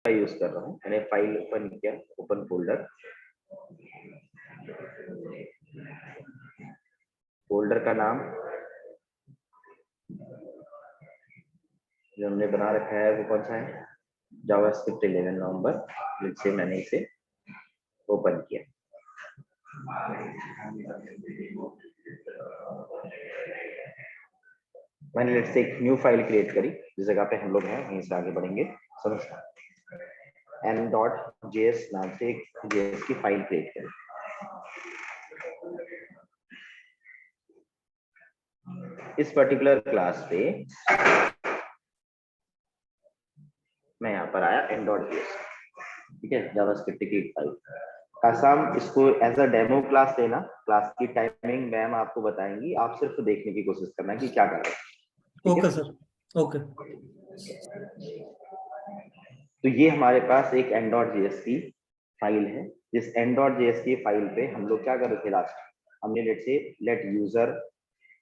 Use कर रहा हूँ। मैंने फाइल ओपन किया, ओपन फोल्डर, फोल्डर का नाम जो हमने बना रखा है वो कौन सा है, जावास्क्रिप्ट 11 नवंबर, जिससे मैंने इसे ओपन किया। मैंने लेट्स से एक न्यू फाइल क्रिएट करी, जिस जगह पे हम लोग हैं वहीं से आगे बढ़ेंगे। समझना, m.js नाम से एक JS की फाइल क्रिएट करी। इस पर्टिकुलर क्लास पे मैं यहाँ पर आया m.js, ठीक है, जावास्क्रिप्ट की फाइल। कासाम इसको एज अ डेमो क्लास लेना, क्लास की टाइमिंग मैम आपको बताएंगी, आप सिर्फ देखने की कोशिश करना कि क्या कर रहे हैं। Okay sir, okay. तो ये हमारे पास एक m.js की फाइल है, जिस m.js की फाइल पे हम लोग क्या कर रहे थे लास्ट, हमने let user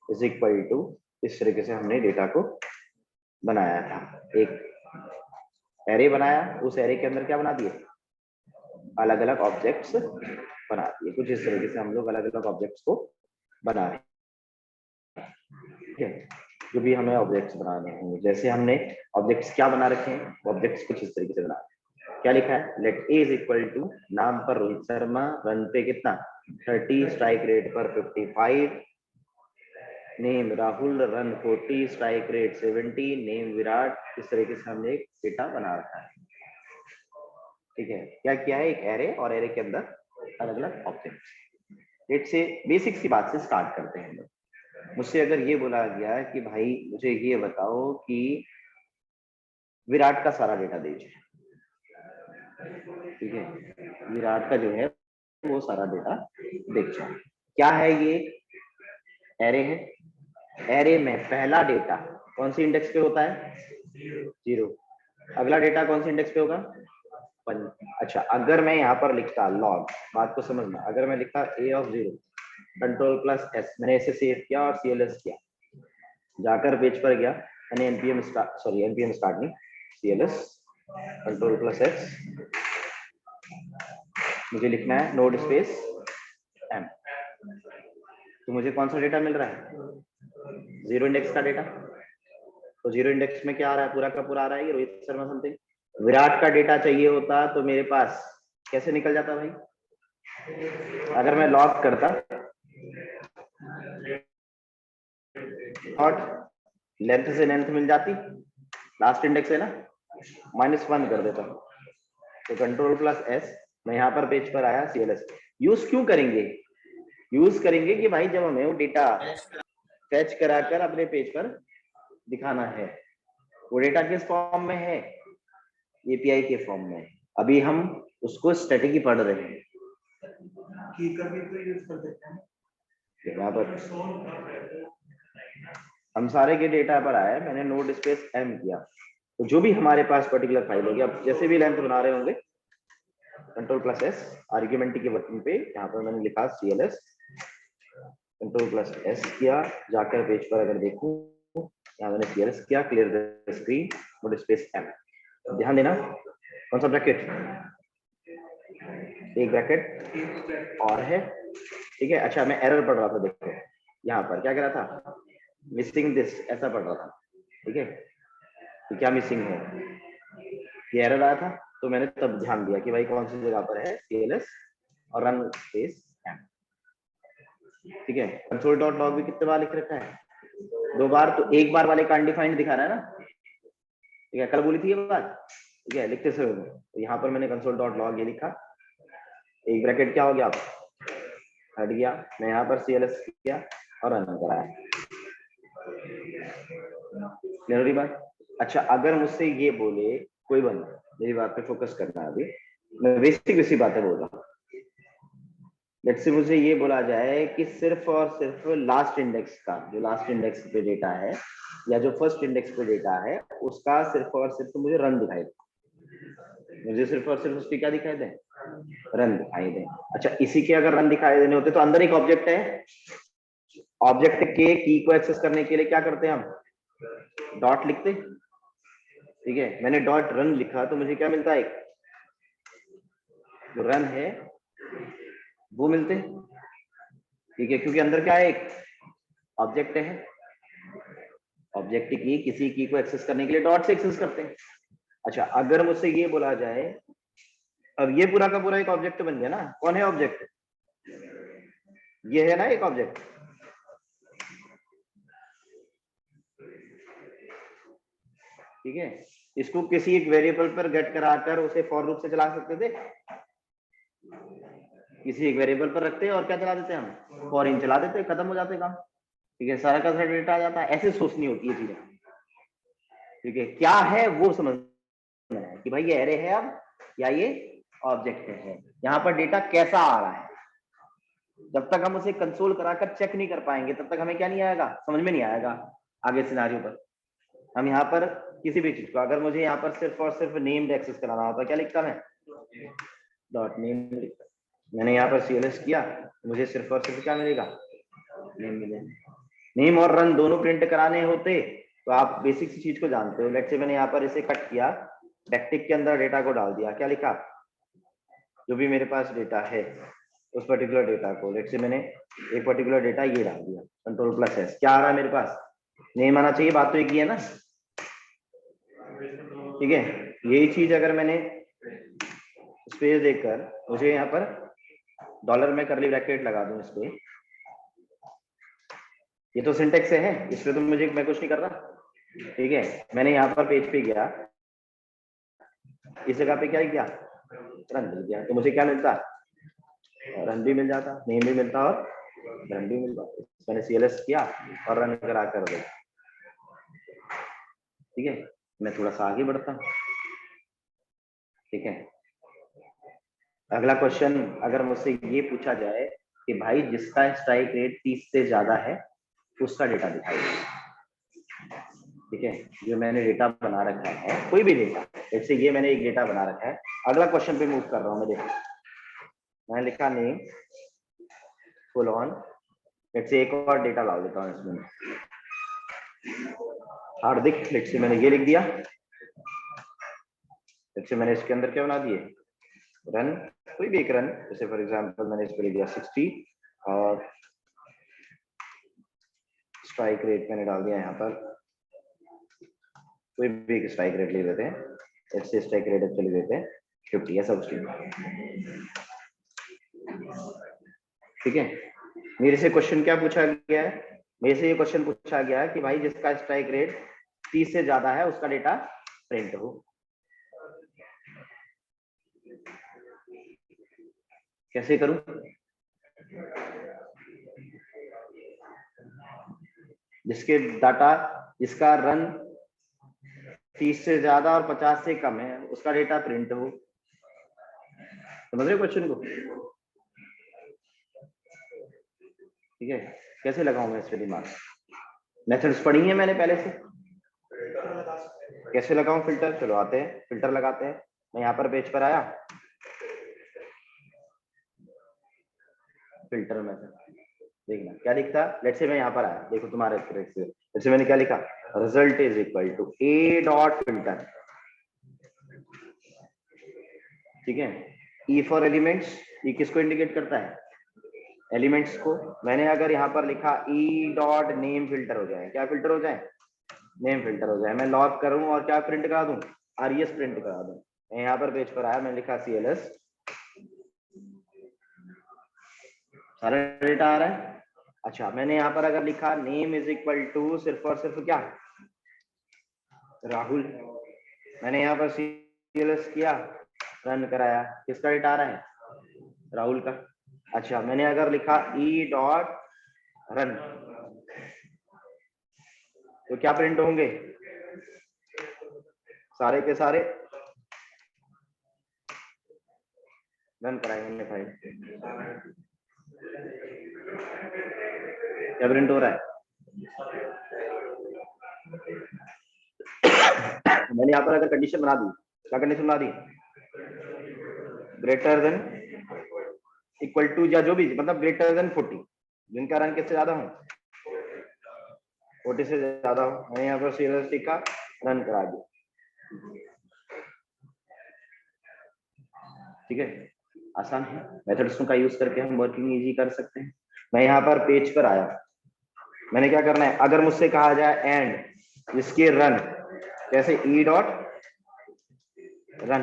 is equal to, इस तरीके से हमने डेटा को बनाया था। एक एरे बनाया, उस एरे के अंदर क्या बना दिए, अलग अलग ऑब्जेक्ट्स बना दिए। कुछ इस तरीके से हम लोग अलग अलग ऑब्जेक्ट्स को बना रहे हैं, ठीक है। जो भी हमें ऑब्जेक्ट्स बनाने होंगे, जैसे हमने ऑब्जेक्ट्स क्या बना रखे हैं, ऑब्जेक्ट्स कुछ इस तरीके से बना रहे हैं। क्या लिखा है, let A is equal to, नाम पर रोहित शर्मा, रन पे कितना 30, स्ट्राइक रेट पर 55, name Rahul, run 40, strike rate 70, name Virat. इस तरीके से हमने एक डेटा बना रखा है, ठीक है। क्या किया है, एक एरे, और एरे के अंदर अलग अलग ऑब्जेक्ट्स। लेट्स से बेसिक सी बात से स्टार्ट करते हैं हम लोग। मुझसे अगर ये बोला गया कि भाई मुझे ये बताओ कि विराट का सारा डेटा दीजिए, ठीक है, विराट का जो है वो सारा डेटा दीजिए। क्या है ये, एरे है, एरे में पहला डेटा कौन सी इंडेक्स पे होता है, 0। अगला डेटा कौन सी इंडेक्स पे होगा, 1। अच्छा, अगर मैं यहाँ पर लिखता लॉग, बात को समझना, अगर मैं लिखता a ऑफ 0, Ctrl+S, मैंने इसे सेव किया और CLS किया, जाकर पेज पर गया, मैंने npm स्टार्ट नहीं, CLS Ctrl+S, मुझे लिखना है नोड स्पेस m, तो मुझे कौन सा डेटा मिल रहा है, 0 इंडेक्स का डेटा। तो 0 इंडेक्स में क्या आ रहा है, पूरा का पूरा आ रहा है ये रोहित शर्मा समथिंग। विराट का डेटा चाहिए होता तो मेरे पास कैसे निकल जाता भाई, अगर मैं लॉग करता और लेंथ से लेंथ मिल जाती, लास्ट इंडेक्स है ना, -1 कर देता। तो Ctrl+S, मैं यहाँ पर पेज पर आया, CLS यूज क्यों करेंगे, यूज करेंगे कि भाई जब हमें वो डेटा फैच कराकर अपने पेज पर दिखाना है, वो डेटा किस फॉर्म में है, API के फॉर्म में। अभी हम उसको स्ट्रेटेजी पढ़ रहे हैं, कीकर भी तो यूज कर सकते हैं यहाँ पर हम सारे के डेटा पर आए, मैंने नोड स्पेस m किया, तो जो भी हमारे पास पर्टिकुलर फाइल होगी, अब जैसे भी लेंथ बना रहे होंगे, Ctrl+S, आर्ग्यूमेंट के बटन पे यहाँ पर मैंने लिखा CLS, Ctrl+S किया, जाकर पेज पर अगर देखूं, यहाँ मैंने CLS किया, clear the screen, node space m। ध्यान देना, कौन सा ब्रैकेट, एक ब्रैकेट और है, ठीक है। अच्छा, मैं एरर पढ़ रहा था, देखो यहाँ पर क्या कह रहा था, मिसिंग दिस, ऐसा पढ़ रहा था, ठीक है। तो क्या मिसिंग है, ये एरर आया था, तो मैंने तब ध्यान दिया कि भाई कौन सी जगह पर है, CLS और रन स्पेस m, ठीक है। console.log भी कितने बार लिख रखा है, 2 बार, तो एक बार वाले का अनडिफाइंड दिखा रहा है ना, ठीक है, कल बोली थी ये बात, ठीक है, लिखते समय। तो यहाँ पर मैंने console.log ये लिखा, एक ब्रैकेट क्या हो गया, हट गया, मैं यहाँ पर CLS किया और रन कराया, क्लियर बात। अच्छा, अगर मुझसे ये बोले कोई बंदा, मेरी बात पे फोकस करना है, अभी मैं बेसिक बातें बोल रहा हूँ। लेट्स से मुझे ये बोला जाए कि सिर्फ और सिर्फ लास्ट इंडेक्स का, जो लास्ट इंडेक्स पे डेटा है या जो फर्स्ट इंडेक्स पे डेटा है, उसका सिर्फ और सिर्फ मुझे रन दिखाई दे, मुझे सिर्फ और सिर्फ उसकी क्या दिखाई दे, रन दिखाई दे। अच्छा, इसी के अगर रन दिखाई देने होते तो अंदर एक ऑब्जेक्ट है, ऑब्जेक्ट के की को एक्सेस करने के लिए क्या करते हैं हम, डॉट लिखते, ठीक है, मैंने डॉट रन लिखा तो मुझे क्या मिलता है, जो रन है वो मिलते हैं। ठीक है, क्योंकि अंदर क्या है, एक ऑब्जेक्ट है, ऑब्जेक्ट की किसी की को एक्सेस करने के लिए डॉट से एक्सेस करते हैं। अच्छा, अगर मुझसे ये बोला जाए, अब ये पूरा का पूरा एक ऑब्जेक्ट बन गया ना, कौन है ऑब्जेक्ट, ये है ना एक ऑब्जेक्ट। ठीक है, इसको किसी एक वेरिएबल पर गेट कराकर उसे फॉर लूप से चला सकते थे, किसी एक वेरिएबल पर रखते हैं और क्या चला देते हैं हम, फॉर इन चला देते हैं, खत्म हो जाते काम। ठीक है, सारा का सारा डेटा आ जाता है। ऐसे सोचनी होती है चीजें। ठीक है, क्या है वो समझना है कि भाई ये एरे है अब या ये ऑब्जेक्ट है, यहाँ पर डेटा कैसा आ रहा है। जब तक हम उसे कंसोल कराकर चेक नहीं कर पाएंगे तब तक हमें क्या नहीं आएगा, समझ में नहीं आएगा आगे सिनारियो पर। हम यहाँ पर किसी भी चीज को, अगर मुझे यहाँ पर सिर्फ और सिर्फ नेम एक्सेस कराना होता, क्या लिखता मैं, डॉट नेम लिखता। मैंने यहाँ पर CLS किया, मुझे सिर्फ और सिर्फ क्या मिलेगा, नेम मिलेगा। नेम और रन दोनों प्रिंट कराने होते तो आप बेसिक सी चीज को जानते हो। लेट्स से मैंने यहाँ पर इसे कट किया, बैकटिक के अंदर डेटा को डाल दिया, क्या लिखा, जो भी मेरे पास डेटा है उस पर्टिकुलर डेटा को, लेट्स से मैंने एक पर्टिकुलर डेटा ये डाल दिया, Ctrl+S, क्या आ रहा है मेरे पास, नेम आना चाहिए, बात तो एक ही है ना। ठीक है, यही चीज अगर मैंने स्पेस देकर, मुझे यहाँ पर डॉलर में करली ब्रैकेट लगा दूं इस पे, ये तो सिंटेक्स है, इसमें तो मुझे मैं कुछ नहीं कर रहा। ठीक है, मैंने यहाँ पर पेज पे गया, इस जगह पे क्या किया, रन मिल गया, तो मुझे क्या मिलता, रन भी मिल जाता, नेम भी मिलता और रन भी मिलता। मैंने CLS किया और रन करा कर दे। ठीक है, मैं थोड़ा सा आगे बढ़ता हूँ। ठीक है, अगला क्वेश्चन अगर मुझसे ये पूछा जाए कि भाई जिसका स्ट्राइक रेट 30 से ज्यादा है उसका डेटा दिखाइए। ठीक है, जो मैंने डेटा बना रखा है, कोई भी डेटा, जैसे ये मैंने एक डेटा बना रखा है, अगला क्वेश्चन पे मूव कर रहा हूँ मैं। देखो, मैंने लिखा नेम कोलोन, लेट्स से एक और डेटा ला देता हूँ इसमें, हार्दिक, लेट्स से मैंने ये लिख दिया, लेट्स से मैंने इसके अंदर क्या बना दिए, रन, कोई भी एक रन, जैसे फॉर एग्जांपल मैंने इसको लिख दिया 60 और स्ट्राइक रेट मैंने डाल दिया यहाँ पर, कोई भी एक स्ट्राइक रेट ले लेते हैं, ऐसे स्ट्राइक रेट चले देते हैं 50, ऐसा कुछ। ठीक है, मेरे से क्वेश्चन क्या पूछा गया है, मेरे से ये क्वेश्चन पूछा गया है कि भाई जिसका स्ट्राइक रेट 30 से ज्यादा है उसका डेटा प्रिंट हो। कैसे करूं, जिसके डाटा, जिसका रन 30 से ज्यादा और 50 से कम है उसका डेटा प्रिंट हो। समझ रहे हो क्वेश्चन को। ठीक है, कैसे लगाऊं मैं इस पे दिमाग, मेथड्स पढ़ी है मैंने पहले से, कैसे लगाऊं फिल्टर, चलो आते हैं फिल्टर लगाते हैं। मैं यहाँ पर पेज पर आया, फिल्टर मेथड, देखना क्या लिखता है। लेट्स से मैं यहाँ पर आया, देखो तुम्हारे से, जैसे मैंने क्या लिखा, result is equal to A dot filter. ठीक है, ई फॉर एलिमेंट्स, ये किसको इंडिकेट करता है, एलिमेंट्स को। मैंने अगर यहाँ पर लिखा ई डॉट नेम फिल्टर हो जाए, क्या फिल्टर हो जाए, नेम फिल्टर हो जाए। मैं लॉग करूं और क्या प्रिंट करा दूं, RES प्रिंट करा दूं। मैं यहाँ पर पेज पर आया, मैंने लिखा CLS, सारा डेटा आ रहा है। अच्छा, मैंने यहाँ पर अगर लिखा नेम इज इक्वल टू सिर्फ और सिर्फ क्या, राहुल, मैंने यहाँ पर CLS किया, रन कराया, किसका डेटा आ रहा है, राहुल का। अच्छा, मैंने अगर लिखा ई डॉट रन तो क्या प्रिंट होंगे, सारे के सारे रन कराएंगे हमने फाइल, क्या प्रिंट हो रहा है। मैंने यहाँ पर अगर कंडीशन बना दी, क्या कंडीशन बना दी, ग्रेटर देन इक्वल टू या जो भी, मतलब ग्रेटर देन 40, जिनका रन किससे ज्यादा हो, 40 से ज्यादा हो। मैंने यहाँ पर CLS लिखा, रन करा दिया। ठीक है, आसान है, मेथड्स का यूज करके हम वर्किंग इजी कर सकते हैं। मैं यहाँ पर पेज पर आया, मैंने क्या करना है, अगर मुझसे कहा जाए एंड इसके रन, जैसे ई डॉट रन,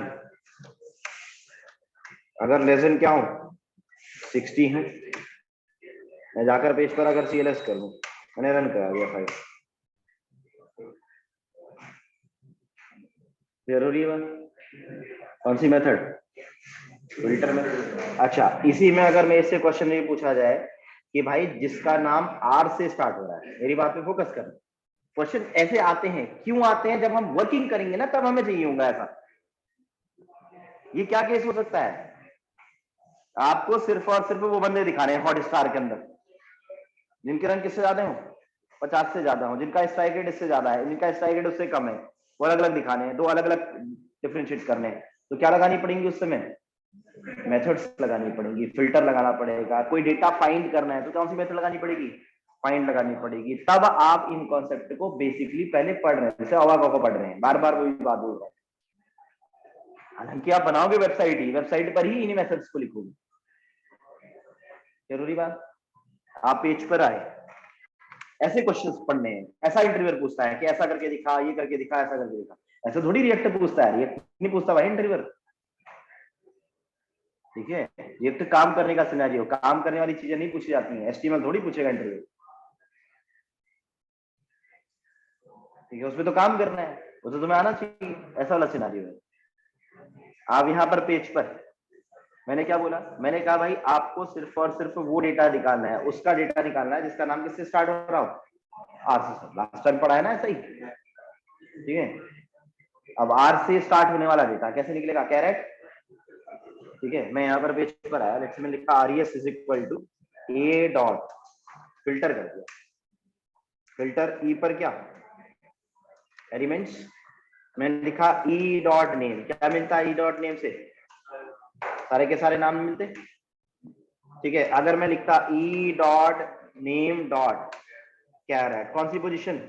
अगर लेसन क्या हूं 60 हूं, मैं जाकर पेज पर अगर CLS कर दूं, मैंने रन करा दिया फाइल, जरूरी है कौन सी मेथड, फिल्टर में। अच्छा, इसी में अगर मैं इससे क्वेश्चन ये पूछा जाए कि भाई जिसका नाम आर से स्टार्ट हो रहा है, मेरी बात पे फोकस करना, क्वेश्चन ऐसे आते हैं, क्यों आते हैं, जब हम वर्किंग करेंगे ना तब हमें चाहिए होगा ऐसा। ये क्या केस हो सकता है, आपको सिर्फ और सिर्फ वो बंदे दिखाने हैं हॉट स्टार के अंदर जिनके रन किससे ज्यादा हो, 50 से ज्यादा हो, जिनका स्ट्राइक रेट इससे ज्यादा है, जिनका स्ट्राइक रेट उससे कम है, वो अलग अलग दिखाने हैं, दो अलग अलग डिफरेंशिएट करने हैं। तो क्या लगानी पड़ेंगी उस समय, मेथड्स लगानी पड़ेंगी, फिल्टर लगाना पड़ेगा, कोई डेटा फाइंड करना है तो कौन सी मेथड लगानी पड़ेगी, फाइंड लगानी पड़ेगी। तब आप इन कॉन्सेप्ट को बेसिकली पहले पढ़ रहे हैं, जैसे अवाक को पढ़ रहे हैं, बार बार वही बात बोल रहे हैं। हालांकि आप बनाओगे वेबसाइट ही, वेबसाइट पर ही इन मेथड्स को लिखोगे, जरूरी बात। आप पेज पर आए, ऐसे क्वेश्चंस पढ़ने हैं, ऐसा इंटरव्यूअर पूछता है कि ऐसा करके दिखा, ये करके दिखा, ऐसा करके दिखा, ऐसा थोड़ी रिएक्टर पूछता है, रिएक्ट नहीं पूछता भाई इंटरव्यूअर। ठीक है, ये तो काम करने का सिनेरियो, काम करने वाली चीजें नहीं पूछी जाती हैं, HTML थोड़ी पूछेगा इंटरव्यू। ठीक है, उसमें तो काम करना है, उसे तुम्हें आना चाहिए, ऐसा वाला सिनेरियो है। आप यहाँ पर पेज पर, मैंने क्या बोला, मैंने कहा भाई आपको सिर्फ और सिर्फ वो डेटा निकालना है, उसका डेटा निकालना है जिसका नाम किससे स्टार्ट हो रहा हो, आर से। लास्ट टाइम पढ़ा है ना ऐसा ही, ठीक है। अब आर से स्टार्ट होने वाला डेटा कैसे निकलेगा, कैरेट। ठीक है, मैं यहाँ पर पेज पर आया, लेट्स में लिखा RES is equal to A dot, filter कर दिया, फिल्टर ई पर क्या एलिमेंट्स, मैंने लिखा ई डॉट नेम, क्या मिलता है ई डॉट नेम से, सारे के सारे नाम मिलते। ठीक है, अगर मैं लिखता ई डॉट नेम डॉट क्या आ रहा है, कौन सी पोजीशन,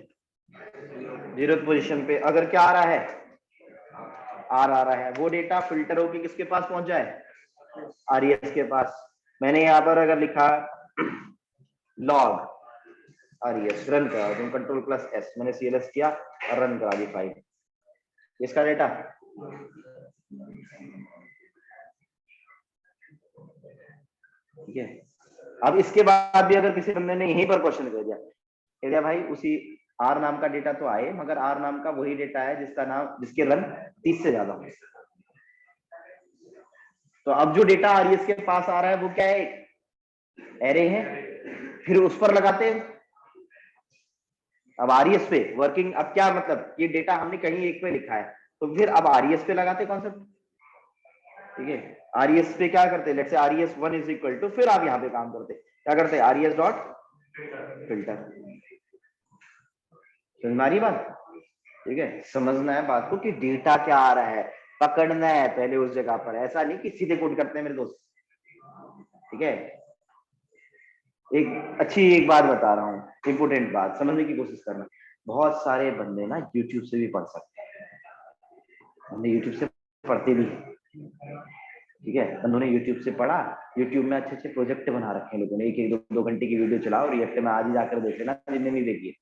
0th पोजीशन पे, अगर क्या आ रहा है, आर आ रहा है, वो डेटा फिल्टर होके किसके पास पहुंच जाए, RES के पास। मैंने यहाँ पर अगर लिखा लॉग RES, रन करा दूं Ctrl+S, मैंने CLS किया और रन करा दी फाइल, इसका डेटा। ठीक है, अब इसके बाद भी अगर किसी बंदे ने यहीं पर क्वेश्चन कर दिया भाई उसी आर नाम का डेटा तो आए, मगर आर नाम का वही डेटा है जिसका नाम, जिसके रन 30 से ज्यादा हो। तो अब जो डेटा RES के पास आ रहा है वो क्या है, एरे है, फिर उस पर लगाते हैं। अब RES पे वर्किंग, अब क्या मतलब, ये डेटा हमने कहीं एक पे लिखा है, तो फिर अब RES पे लगाते कॉन्सेप्ट। ठीक है, RES पे क्या करते हैं, let's say RES1 is equal to, फिर आप यहाँ पे काम करते क्या करते, RES डॉट फिल्टर। समझ आ रही बात, ठीक है, समझना है बात को कि डेटा क्या आ रहा है, पकड़ना है पहले उस जगह पर, ऐसा नहीं कि सीधे कोड करते हैं मेरे दोस्त। ठीक है, एक बात बता रहा हूँ, इंपोर्टेंट बात समझने की कोशिश करना। बहुत सारे बंदे ना यूट्यूब से भी पढ़ सकते हैं, हमने यूट्यूब से पढ़ते भी हैं। ठीक है, उन्होंने यूट्यूब से पढ़ा, यूट्यूब में अच्छे अच्छे प्रोजेक्ट बना रखे हैं लोगों ने, एक दो घंटे की वीडियो चलाओ, रिएक्ट में आज ही जाकर देख लेना, जिनने नहीं देखी,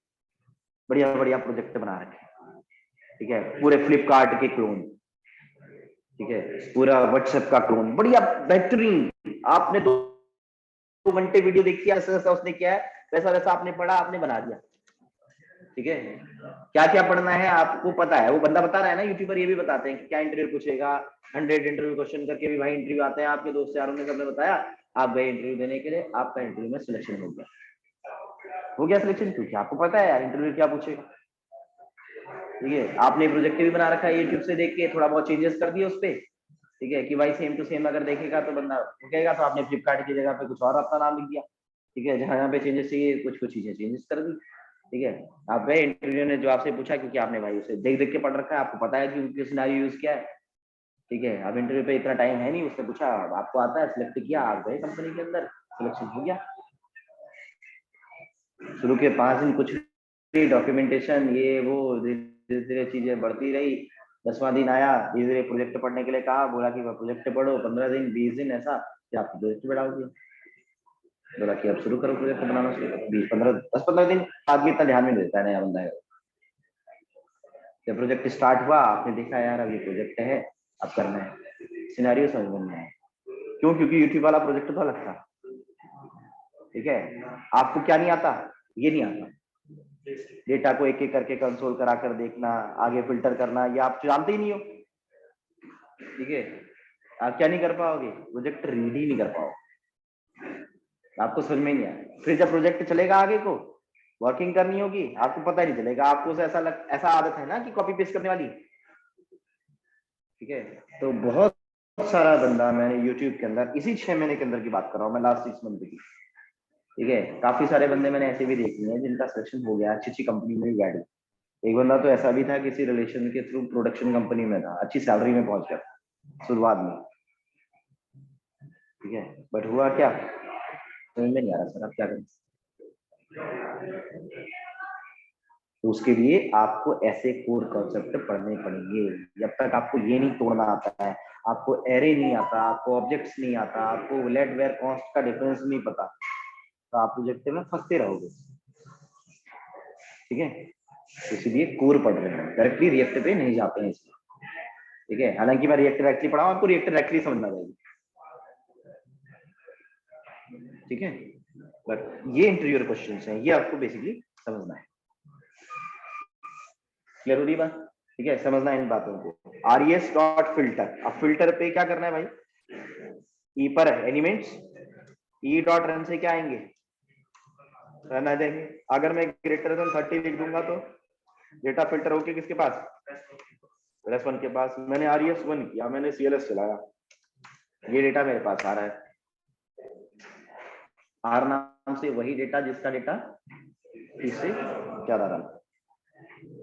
बढ़िया बढ़िया प्रोजेक्ट बना रखे हैं। ठीक है, पूरे फ्लिपकार्ट के क्लोन, ठीक है, पूरा व्हाट्सएप का क्लोन, बढ़िया बेहतरीन। आपने 2 घंटे वीडियो देखी है, ऐसा उसने किया है, वैसा वैसा आपने पढ़ा, आपने बना दिया। ठीक है, क्या क्या पढ़ना है आपको पता है, वो बंदा बता रहा है ना, यूट्यूबर ये भी बताते हैं कि क्या इंटरव्यू पूछेगा, 100 इंटरव्यू क्वेश्चन करके भी भाई इंटरव्यू आते हैं, आपके दोस्त यारों ने सबने बताया, आप गए इंटरव्यू देने के लिए, आपका इंटरव्यू में सिलेक्शन हो गया सिलेक्शन, क्योंकि आपको पता है यार इंटरव्यू क्या पूछेगा। ठीक है, आपने प्रोजेक्ट भी बना रखा है यूट्यूब से देख के, थोड़ा बहुत चेंजेस कर दिए उस पर। ठीक है, कि भाई सेम टू सेम अगर देखेगा तो बंदा रुकेगा, तो आपने फ्लिपकार्ट की जगह पे कुछ और अपना नाम लिख दिया। ठीक है, जहाँ पे चेंजेस चाहिए कुछ चीजें चेंजेस कर दी। ठीक है, आप गए, इंटरव्यू ने जो आपसे पूछा, क्योंकि आपने भाई उसे देख देख के पढ़ रखा है, आपको पता है कि किस सिनेरियो यूज किया है। ठीक है, अब इंटरव्यू पे इतना टाइम है नहीं, उसने पूछा, आपको आता है, सिलेक्ट किया, आप गए कंपनी के अंदर, सिलेक्शन हो गया। शुरू के 5 दिन कुछ डॉक्यूमेंटेशन ये वो, धीरे धीरे चीजें बढ़ती रही, 10वां दिन आया, धीरे धीरे प्रोजेक्ट पढ़ने के लिए कहा, बोला कि प्रोजेक्ट पढ़ो 15 दिन 20 दिन ऐसा, फिर आपको प्रोजेक्ट बढ़ा दिया, बोला कि अब शुरू करो प्रोजेक्ट बनाना, शुरू करो। 10-15 दिन आदमी इतना ध्यान में नहीं देता है नया बंदा है। जब प्रोजेक्ट स्टार्ट हुआ, आपने देखा यार अब ये प्रोजेक्ट है, अब करना है, सिनेरियो समझ में नहीं आया। क्यों? क्योंकि यूट्यूब वाला प्रोजेक्ट तो अलग था, ठीक है। आपको क्या नहीं आता? ये नहीं आता, डेटा को एक एक करके कंसोल करा कर देखना, आगे फिल्टर करना, ये आप जानते ही नहीं हो, ठीक है। आप क्या नहीं कर पाओगे? प्रोजेक्ट रीड ही नहीं कर पाओगे, आपको समझ में नहीं आया। फिर जब प्रोजेक्ट चलेगा आगे को, वर्किंग करनी होगी, आपको पता ही नहीं चलेगा, आपको ऐसा आदत है ना कि कॉपी पेस्ट करने वाली, ठीक है। तो बहुत सारा बंदा मैंने यूट्यूब के अंदर, इसी 6 महीने के अंदर की बात कर रहा हूँ मैं, लास्ट 6 मंथ की, ठीक है, काफी सारे बंदे मैंने ऐसे भी देखे हैं जिनका सिलेक्शन हो गया, अच्छी अच्छी कंपनी में भी बैठ गए। एक बंदा तो ऐसा भी था, किसी रिलेशन के थ्रू प्रोडक्शन कंपनी में था, अच्छी सैलरी में पहुंच गया शुरुआत में, ठीक है। बट हुआ क्या, समझ में नहीं आ रहा सर, आप क्या करें। तो उसके लिए आपको ऐसे कोर कॉन्सेप्ट पढ़ने पड़ेंगे। जब तक आपको ये नहीं तोड़ना आता है, आपको एरे नहीं आता, आपको ऑब्जेक्ट्स नहीं आता, आपको लेट वेयर कॉस्ट का डिफरेंस नहीं पता, तो आप प्रोजेक्ट में फंसते रहोगे, ठीक है। इसलिए कोर पढ़ रहे हैं, डायरेक्टली रिएक्ट पे नहीं जाते हैं इसमें, ठीक है। हालांकि मैं रिएक्ट डायरेक्टली पढ़ा, आपको रिएक्ट डायरेक्टली समझना चाहिए, ठीक है। बट ये इंटरव्यूअर क्वेश्चंस हैं, ये आपको बेसिकली समझना है। क्लियर हो रही बात? ठीक है, समझना है इन बातों को। RES डॉट फिल्टर, अब फिल्टर पे क्या करना है भाई, ई पर एलिमेंट्स, ई डॉट रन से क्या आएंगे, रन आ जाएंगे। अगर मैं ग्रेटर देन 30 लिख दूंगा तो डेटा फिल्टर होके किसके पास, +1 के पास। मैंने RES 1 किया, मैंने CLS चलाया, ये डेटा मेरे पास आ रहा है, R नाम से वही डेटा जिसका डेटा इससे ज्यादा रहा।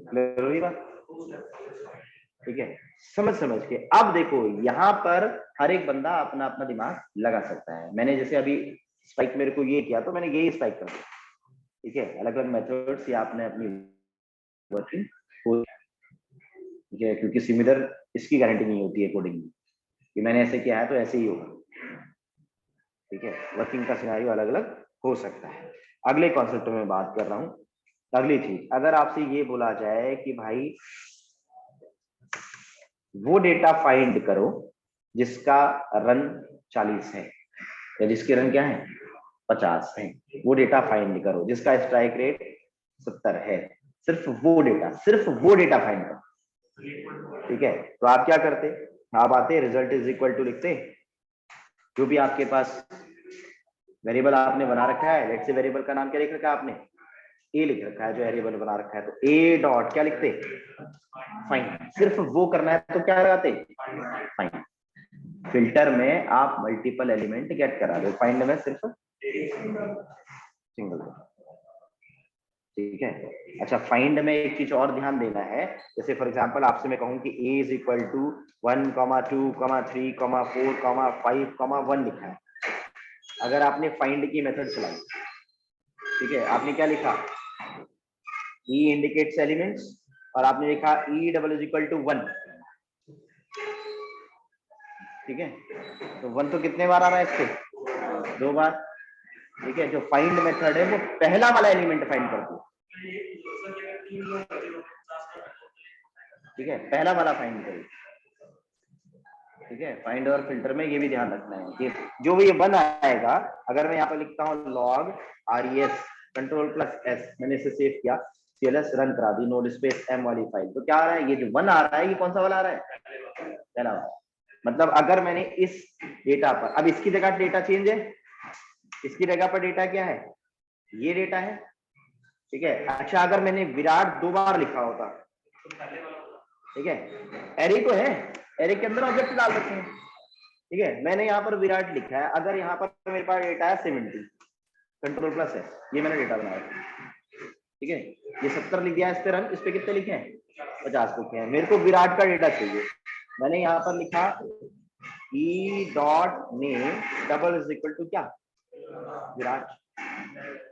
क्लियर हुई बात? ठीक है, समझ के। अब देखो यहाँ पर हर एक बंदा अपना अपना दिमाग लगा सकता है। मैंने जैसे अभी स्पाइक मेरे को ये किया तो मैंने यही स्पाइक कर दिया, ठीक है। अलग अलग मेथड्स से आपने अपनी वर्किंग, ठीक है, क्योंकि सिमिलर इसकी गारंटी नहीं होती है कोडिंग कि मैंने ऐसे किया है तो ऐसे ही होगा, ठीक है। वर्किंग का सिनेरियो अलग अलग हो सकता है। अगले कॉन्सेप्ट में बात कर रहा हूँ। अगली चीज, अगर आपसे ये बोला जाए कि भाई वो डेटा फाइंड करो जिसका रन 40 है, या जिसके रन क्या है 50 है, वो डेटा फाइंड करो जिसका स्ट्राइक रेट 70 है, सिर्फ वो डेटा फाइंड करो, ठीक है। तो आप क्या करते, आप आते रिजल्ट इज इक्वल टू लिखते, जो भी आपके पास वेरिएबल आपने बना रखा है, लेट्स से वेरिएबल का नाम क्या लिख रखा है आपने, ए लिख रखा है जो वेरिएबल बना रखा है, तो ए डॉट क्या लिखते, फाइंड। सिर्फ वो करना है तो क्या लगाते, फाइंड। फिल्टर में आप मल्टीपल एलिमेंट गेट करा दो, फाइंड में सिर्फ सिंगल, ठीक है। अच्छा, फाइंड में एक चीज और ध्यान देना है, जैसे फॉर एग्जांपल आपसे मैं कहूं कि a इज इक्वल टू 1, 2, 3, 4, 5, 1 लिखा है। अगर आपने फाइंड की मेथड चलाई, ठीक है, आपने क्या लिखा, e इंडिकेट्स एलिमेंट्स, और आपने लिखा e double is equal to 1, ठीक है। तो 1 तो कितने बार आ रहा है इससे, 2 बार, ठीक है। जो फाइंड मेथड है वो पहला वाला एलिमेंट फाइंड करती है, ठीक है, पहला वाला फाइंड करेगी, ठीक है। फाइंड और फिल्टर में ये भी ध्यान रखना है कि जो भी ये 1 आएगा, अगर मैं यहाँ पर लिखता हूँ log RES Ctrl+S, मैंने इसे सेव किया, CLS रन करा दी, नोड स्पेस m वाली फाइल, तो क्या आ रहा है, ये जो 1 आ रहा है ये कौन सा वाला आ रहा है, पहला वाला। मतलब अगर मैंने इस डेटा पर, अब इसकी जगह डेटा चेंज है, इसकी जगह पर डेटा क्या है, ये डेटा है, ठीक है। अच्छा, अगर मैंने विराट 2 बार लिखा होता, ठीक है, एरे तो है, एरे के अंदर ऑब्जेक्ट डाल सकते हैं, ठीक है। मैंने यहाँ पर विराट लिखा है, अगर यहाँ पर मेरे पास डेटा है 70, Ctrl+S, ये मैंने डेटा बनाया, ठीक है। ये 70 लिख दिया, इस पे रन, इस पे कितने लिखे हैं, 50 लिखे हैं। मेरे को विराट का डेटा चाहिए, मैंने यहाँ पर लिखा e dot name double is equal to क्या, विराट,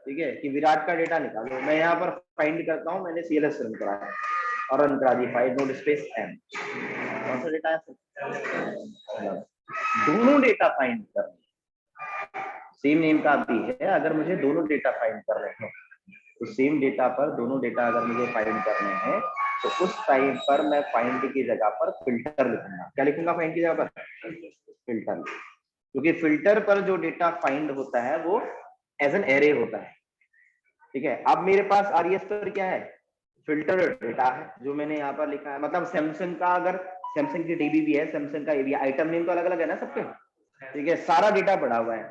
ठीक है, कि विराट का डेटा निकालो। मैं यहाँ पर फाइंड करता हूँ, मैंने CLS रन कराया, और रन करा दी फाइल नोड स्पेस एम। कौन सा डेटा है? दोनों डेटा फाइंड करने, सेम नेम का भी है, अगर मुझे दोनों डेटा फाइंड कर रहे हैं तो सेम डेटा पर दोनों डेटा अगर मुझे फाइंड करने हैं तो उस टाइम पर मैं फाइंड की जगह पर फिल्टर लिखूंगा। क्या लिखूंगा फाइंड की जगह पर? फिल्टर, क्योंकि फिल्टर पर जो डेटा फाइंड होता है वो एज एन एरे होता है। ठीक है, अब मेरे पास आरईएस पर क्या है? फिल्टर डेटा है जो मैंने यहाँ पर लिखा है। मतलब सैमसंग का, अगर सैमसंग की टीवी भी है, सैमसंग का एरिया, आइटम नेम तो अलग अलग है ना सबके। ठीक है, सारा डेटा पड़ा हुआ है।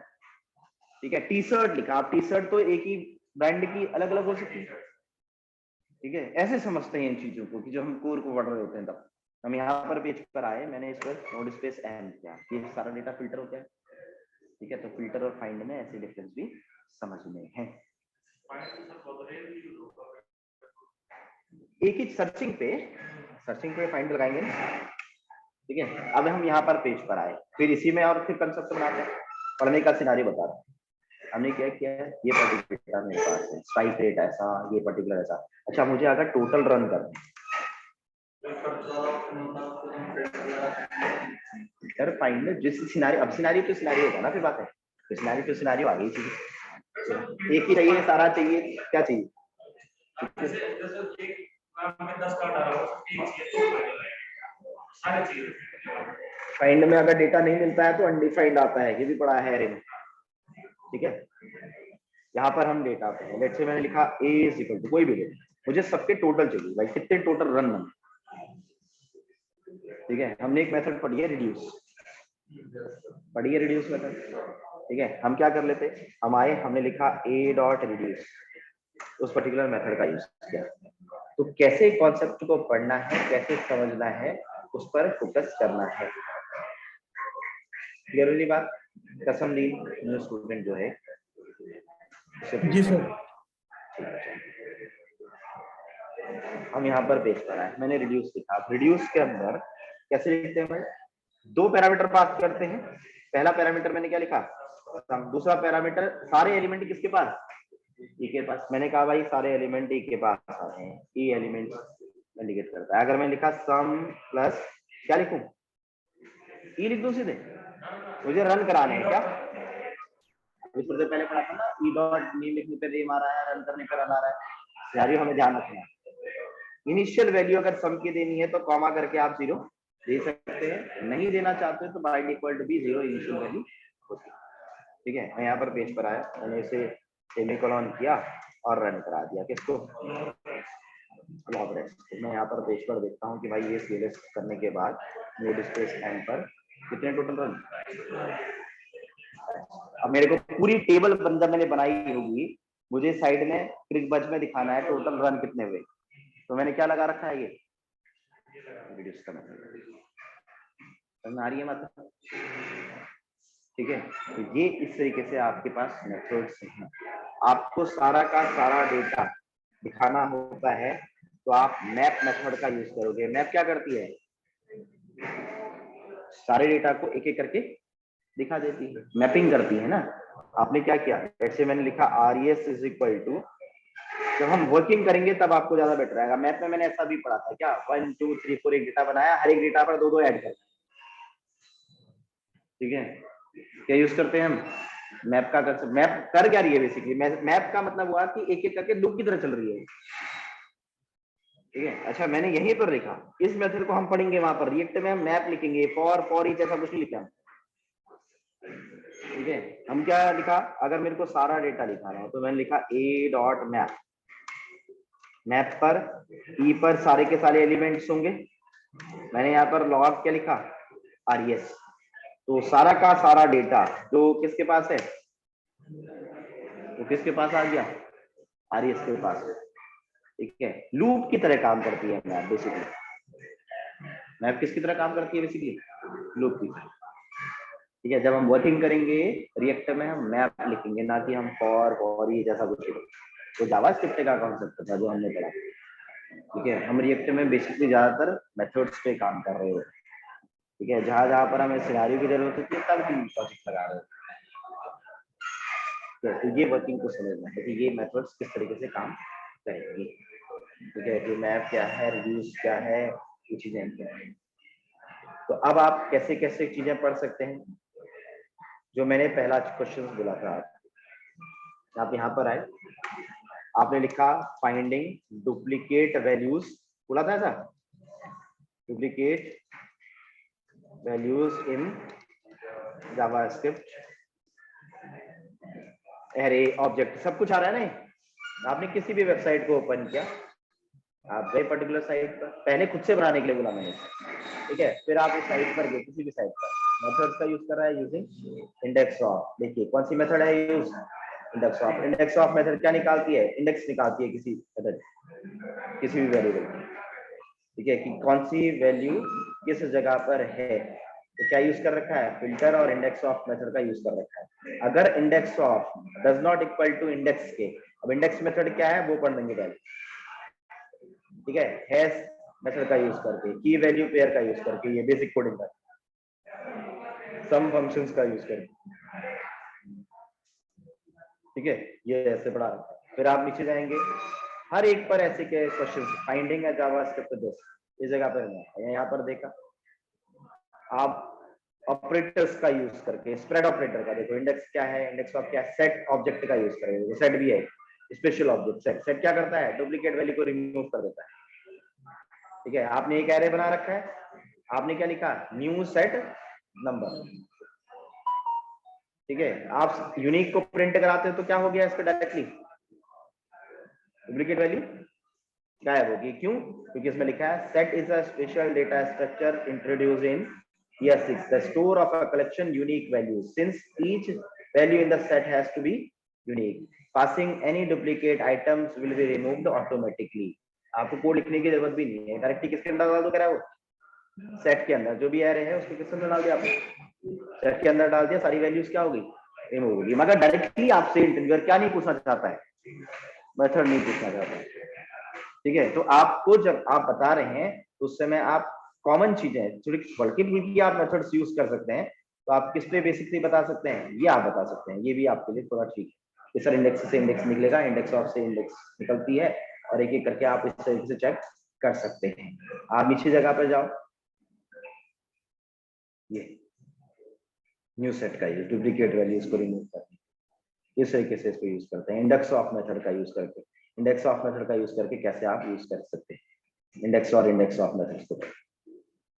ठीक है, टी शर्ट लिखा, आप टी शर्ट तो एक ही ब्रांड की अलग अलग हो सकती है। ठीक है, ऐसे समझते हैं इन चीजों को कि जो हम कोर को पढ़ रहे होते हैं तब। हम यहाँ पर पेज पर आए, मैंने इस पर नोड स्पेस एम किया, ये सारा डेटा फिल्टर होता है। ठीक है, तो फिल्टर और फाइंड में ऐसे डिफरेंस भी समझने हैं। एक ही सर्चिंग पे फाइंड लगाएंगे। ठीक है, अब हम यहाँ पर पेज पर आए, फिर इसी में और फिर कंसेप्ट बनाते हैं, पढ़ने का सिनारियो बता रहे हैं। हमने क्या किया है, ये पर्टिकुलर डेटा मेरे पास है, स्ट्राइक रेट ऐसा, ये पर्टिकुलर ऐसा। अच्छा, मुझे अगर टोटल रन करना है फाइंड जिस सिनारियो, अब सिनारियो तो सिनारियो होगा ना, फिर बात है तो सिनारियो तो सिनारियो आ गई चीज। एक ही चाहिए, सारा चाहिए, क्या चाहिए? फाइंड में अगर डेटा नहीं मिलता है तो अनडिफाइंड आता है, ये भी पड़ा है एरे में। ठीक है, यहाँ पर हम डेटा पे लेट्स से मैंने लिखा a इज इक्वल टू कोई भी डेटा, मुझे सबके टोटल चाहिए भाई, कितने टोटल रन नंबर। ठीक है, हमने एक मेथड पढ़ी है रिड्यूस, पढ़ी है रिड्यूस मेथड। ठीक है, हम क्या कर लेते, हम आए, हमने लिखा a डॉट रिड्यूस, उस पर्टिकुलर मेथड का यूज किया। तो कैसे कॉन्सेप्ट को पढ़ना है, कैसे समझना है, उस पर फोकस करना है। क्लियर वाली बात? कसम ली स्टूडेंट जो है जी सर। हम यहाँ पर पेज पर आए, मैंने रिड्यूस लिखा। रिड्यूस के अंदर कैसे लिखते हैं भाई? दो पैरामीटर पास करते हैं। पहला पैरामीटर मैंने क्या लिखा? दूसरा पैरामीटर सारे एलिमेंट किसके पास? ई के पास। मैंने कहा भाई सारे एलिमेंट ई के पास आ रहे हैं, ई एलिमेंट इंडिकेट करता है। अगर मैं लिखा सम प्लस, क्या लिखूं? ई लिख दूं सीधे? मुझे रन कराने हैं क्या? अभी थोड़ी देर पहले पढ़ा था ना, ई डॉट नेम लिखने पे नेम आ रहा है, रन करने पे रन आ रहा है। सिनेरियो हमें ध्यान रखना है। इनिशियल वैल्यू अगर सम की देनी है तो कॉमा करके आप 0 दे सकते हैं, नहीं देना चाहते हो तो बाय डिफॉल्ट भी 0 इनिशियल वैल्यू होती है। ठीक है, मैं यहाँ पर पेज पर आया, मैंने इसे सेमीकोलन किया और रन करा दिया। किसको? मैं यहाँ पर पेज पर देखता हूँ कि भाई ये सीएलएस करने के बाद नोड स्पेस एम पर कितने टोटल रन। अब मेरे को पूरी टेबल जब मैंने बनाई होगी, मुझे साइड में क्लिक बज में दिखाना है टोटल रन कितने हुए, तो मैंने क्या लगा रखा है, ये रिड्यूस करना। समझ आ रही है मतलब? ठीक है, तो ये इस तरीके से आपके पास मेथड्स हैं। आपको सारा का सारा डेटा दिखाना होता है तो आप मैप मेथड का यूज करोगे। मैप क्या करती है? सारे डेटा को एक एक करके दिखा देती है, मैपिंग करती है ना। आपने क्या किया, ऐसे मैंने लिखा RES इज इक्वल टू, जब हम वर्किंग करेंगे तब आपको ज्यादा बेटर रहेगा। मैप में मैंने ऐसा भी पढ़ा था क्या, 1 2 3 4 एक डेटा बनाया, हर एक डेटा पर दो दो ऐड कर। ठीक है, क्या यूज करते हैं हम? मैप का कंसेप्ट। मैप कर क्या रही है बेसिकली? मैप का मतलब हुआ कि एक एक करके लूप की तरह चल रही है। ठीक है, अच्छा मैंने यहीं पर लिखा, इस मेथड को हम पढ़ेंगे वहां पर रिएक्ट में, हम मैप लिखेंगे, फॉर ईच ऐसा कुछ नहीं लिखा। ठीक है, हम क्या लिखा, अगर मेरे को सारा डेटा लिखाना है तो मैंने लिखा a डॉट मैप, मैप पर ई पर सारे के सारे एलिमेंट्स होंगे। मैंने यहाँ पर लॉग क्या लिखा, RES, तो सारा का सारा डेटा जो किसके पास है, तो किसके पास आ गया, RES के पास। ठीक है, लूप की तरह काम करती है मैप बेसिकली। मैप किसकी तरह काम करती है बेसिकली? लूप की तरह। ठीक है, जब हम वर्किंग करेंगे रिएक्ट में हम मैप लिखेंगे, ना कि हम फॉर ये जैसा कुछ लिखेंगे। तो जावास्क्रिप्ट का कॉन्सेप्ट था जो हमने पढ़ा। ठीक है, हम रिएक्ट में बेसिकली ज्यादातर मेथड्स पे काम कर रहे होते। ठीक है, जहां जहां पर हमें सिनेरियो की जरूरत होती है तब हम लॉजिक लगा रहे होते हैं। तो ये वर्किंग को समझना है कि ये मेथड्स किस तरीके से काम करेंगे। ठीक है, कि मैप क्या है, रिड्यूस क्या है, ये चीजें क्या है। तो अब आप कैसे कैसे चीजें पढ़ सकते हैं, जो मैंने पहला क्वेश्चन बोला था, आप यहाँ पर आए, आपने लिखा फाइंडिंग डुप्लीकेट वैल्यूज, बोला था ऐसा, duplicate values in JavaScript array object, सब कुछ आ रहा है ना। आपने किसी भी वेबसाइट को ओपन किया, आप गए पर्टिकुलर साइट पर, पहले खुद से बनाने के लिए बोला मैंने, ठीक है, फिर आप इस साइट पर गए, किसी भी साइट पर, मेथड्स का यूज कर रहा है यूजिंग इंडेक्स ऑफ। देखिए कौन सी मेथड है use, index of. Index of method क्या निकालती है, इंडेक्स निकालती है किसी मेथड, किसी भी वेरिएबल, ठीक है, कि कौन सी वैल्यू किस जगह पर है। तो क्या यूज कर रखा है, फिल्टर और इंडेक्स ऑफ मेथड का यूज कर रखा है। अगर index of does not equal to index के, अब इंडेक्स मेथड क्या है वो पढ़ लेंगे पहले, ठीक है, हैश मेथड का यूज करके, की वैल्यू पेयर का यूज करके, ये बेसिक कोडिंग का, सम फंक्शंस का यूज करके, ठीक है, ये ऐसे पढ़ा। फिर आप नीचे जाएंगे, हर एक पर ऐसे के क्वेश्चन, फाइंडिंग है जावास्क्रिप्ट दिस, इस जगह पर यहाँ पर देखा आप ऑपरेटर्स का यूज करके, स्प्रेड ऑपरेटर का, देखो इंडेक्स क्या है, इंडेक्स ऑफ क्या है, सेट ऑब्जेक्ट का यूज करेंगे, सेट भी है, स्पेशल ऑब्जेक्ट सेट। सेट क्या करता है, डुप्लीकेट वैल्यू को रिमूव कर देता है, ठीक है। आपने एक एरे बना रखा है, आपने क्या लिखा, न्यू सेट नंबर, ठीक है। आप यूनिक को प्रिंट कराते हो तो क्या हो गया, इसका डायरेक्टली डुप्लीकेट वैल्यू गायब होगी, क्यों, क्योंकि इसमें लिखा है set is a special data structure introduce in year 6 the store of a collection unique values since each value in the set has to be unique passing any duplicate items will be removed automatically. आपको code लिखने की जरूरत भी नहीं है, directly किसके अंदर डाल दो, कह रहा है वो सेट के अंदर, जो भी एरे है उसके किसके अंदर डाल दिया आपने, सेट के अंदर डाल दिया, सारी वैल्यूज क्या होगी, रिमूव होगी। मगर डायरेक्टली आपसे इंटरव्यूअर क्या नहीं पूछना चाहता है, मेथड नहीं पूछना चाहता है, ठीक है। तो आपको जब आप बता रहे हैं तो उस समय आप कॉमन चीजें थोड़ी बल्कि भी आप मेथड्स यूज कर सकते हैं, तो आप किस पे बेसिकली बता सकते हैं, ये आप बता सकते हैं, ये भी आपके लिए थोड़ा ठीक है कि सर इंडेक्स से इंडेक्स निकलेगा, इंडेक्स ऑफ से इंडेक्स निकलती है, और एक एक करके आप इस तरीके से चेक कर सकते हैं। आप नीचे जगह पर जाओ, ये न्यू सेट का यूज, डुप्लीकेट वैल्यूज को रिमूव करने, इस तरीके से इसको यूज करते हैं। इंडेक्स ऑफ मेथड का यूज करके, इंडेक्स ऑफ मेथड का यूज करके कैसे आप यूज कर सकते हैं इंडेक्स और इंडेक्स ऑफ मेथड को,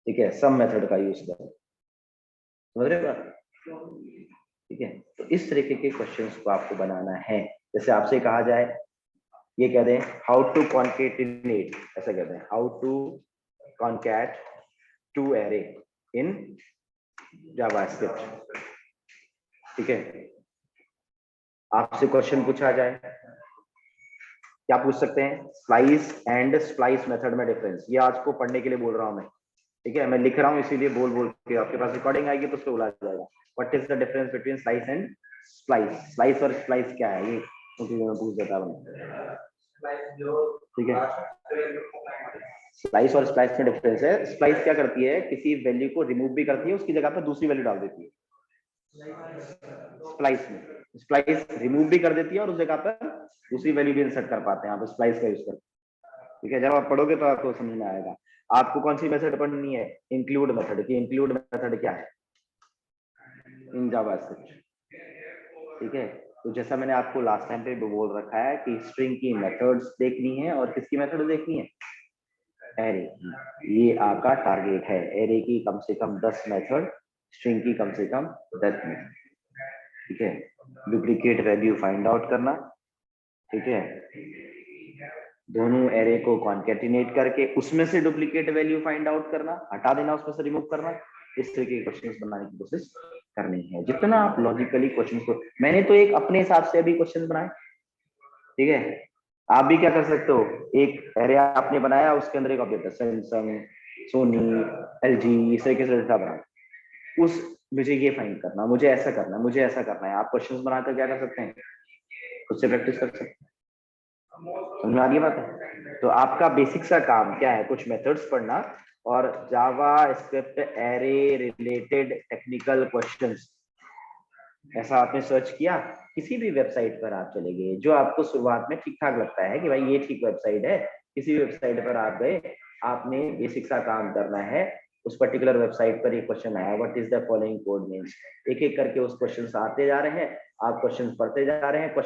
ठीक है। सम मेथड का यूज करें, समझ रहे हो बात, ठीक है। तो इस तरीके के क्वेश्चंस को आपको बनाना है। जैसे आपसे कहा जाए, ये कह दें हाउ टू कॉन्केटिनेट, ऐसा कहते हैं how to concat two array in JavaScript, ठीक है। आपसे क्वेश्चन पूछा जाए, क्या पूछ सकते हैं, स्लाइस एंड स्प्लाइस मेथड में डिफरेंस, ये आज को पढ़ने के लिए बोल रहा हूं मैं, ठीक है। मैं लिख रहा हूं इसीलिए बोल बोल के, आपके पास रिकॉर्डिंग आएगी तो उसको बोला जाएगा, what is the difference between slice and splice, slice और स्प्लाइस क्या है, ये पूछ देता हूं, ठीक है। स्लाइस और स्प्लाइस में डिफरेंस है, स्प्लाइस क्या करती है, किसी वैल्यू को रिमूव भी करती है, उसकी जगह पर दूसरी वैल्यू डाल देती है। स्प्लाइस में स्प्लाइस रिमूव भी कर देती है और उस जगह पर दूसरी वैल्यू भी इंसर्ट कर पाते हैं, आप स्प्लाइस का यूज करते हैं, ठीक है। जब आप पढ़ोगे तो आपको समझ में आएगा। आपको कौन सी मेथड पढ़नी है, इंक्लूड मेथड की। इंक्लूड मेथड क्या है इन जावास्क्रिप्ट, ठीक है। तो जैसा मैंने आपको लास्ट टाइम पे बोल रखा है कि स्ट्रिंग की मेथड्स देखनी है, और किसकी मेथड देखनी है, एरे की। ये आपका टारगेट है, एरे की कम से कम 10 मेथड, स्ट्रिंग की कम से कम 10 मेथड, ठीक है। डुप्लीकेट वैल्यू फाइंड आउट करना, ठीक है, दोनों एरे को कॉन्केटिनेट करके उसमें से डुप्लीकेट वैल्यू फाइंड आउट करना, हटा देना, उसमें से रिमूव करना, इस तरह के क्वेश्चंस बनाने की कोशिश करनी है। जितना आप लॉजिकली क्वेश्चन को, मैंने तो एक अपने हिसाब से अभी क्वेश्चन बनाए, ठीक है। आप भी क्या कर सकते हो, एक एरे आपने बनाया, उसके अंदर एक ऑब्जेक्ट है, सैमसंग, सोनी, एलजी, इस तरीके से डेटा बना, उस मुझे ये फाइंड करना, मुझे ऐसा करना, मुझे ऐसा करना है। आप क्वेश्चंस बनाकर क्या कर सकते हैं, खुद से प्रैक्टिस कर सकते हैं। समझ में आ रही बात है। तो आपका बेसिक सा काम क्या है, कुछ मेथड्स पढ़ना और JavaScript array related technical questions. ऐसा आपने सर्च किया, किसी भी वेबसाइट पर आप चले गए, जो आपको शुरुआत में ठीक ठाक लगता है कि भाई ये ठीक वेबसाइट है, किसी भी वेबसाइट पर आप गए, आपने बेसिक सा काम करना है। उस पर्टिकुलर वेबसाइट पर एक क्वेश्चन आया, what is the following code means, एक एक करके उस क्वेश्चन आते जा रहे हैं, आप क्वेश्चन पढ़ते जा रहे हैं, क्वेश्चन